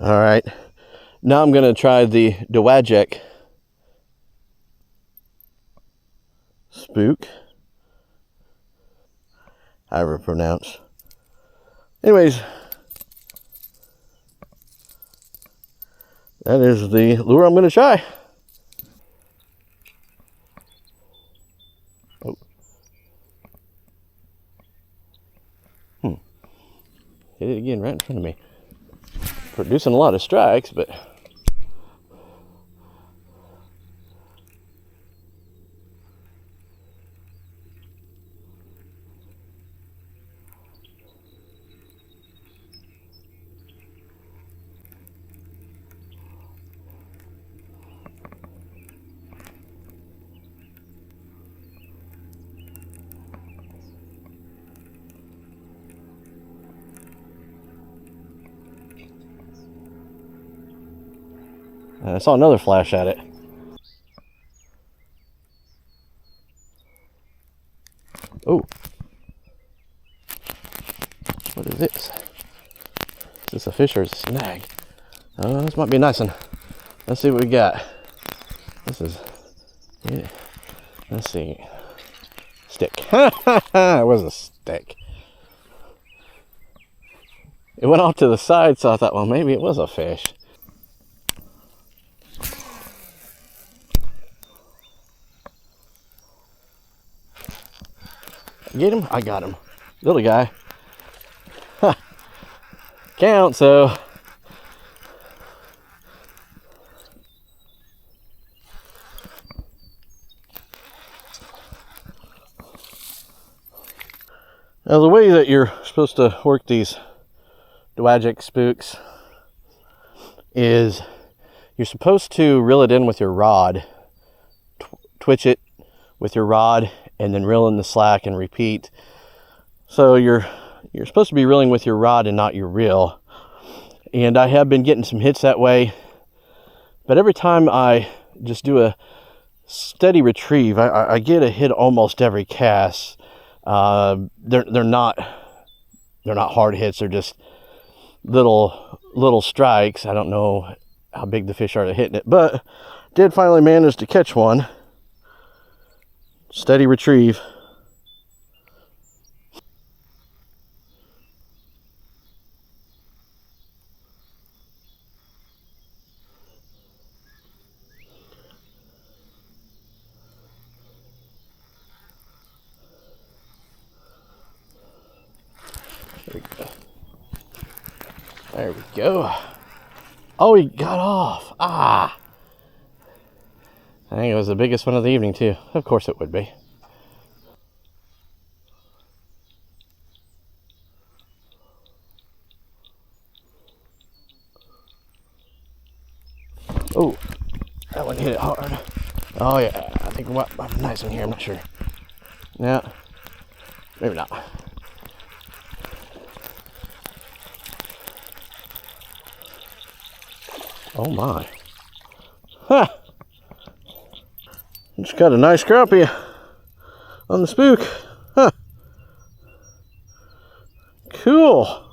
All right, now I'm going to try the Dowagiac Spook, however pronounce. Anyways, that is the lure I'm going to try. Oh. Hit it again right in front of me. Producing a lot of strikes, but I saw another flash at it. Oh. What is this? Is this a fish or a snag? Oh, this might be a nice one. Let's see what we got. This is, yeah. Let's see. Stick. It was a stick. It went off to the side, so I thought, well, maybe it was a fish. Get him? I got him. Little guy. Huh. Count, so. Now the way that you're supposed to work these Dowagiac spooks is you're supposed to reel it in with your rod, twitch it with your rod, and then reel in the slack and repeat. So you're supposed to be reeling with your rod and not your reel. And I have been getting some hits that way, but every time I just do a steady retrieve, I get a hit almost every cast. They're not hard hits. They're just little strikes. I don't know how big the fish are to hitting it, but did finally manage to catch one. Steady retrieve. There we go. There we go. Oh, he got off. Ah. I think it was the biggest one of the evening, too. Of course it would be. Oh, that one hit it hard. Oh, yeah. I think we might have a nice one here. I'm not sure. Yeah. Maybe not. Oh, my. Huh. Just got a nice crappie on the spook. Huh. Cool.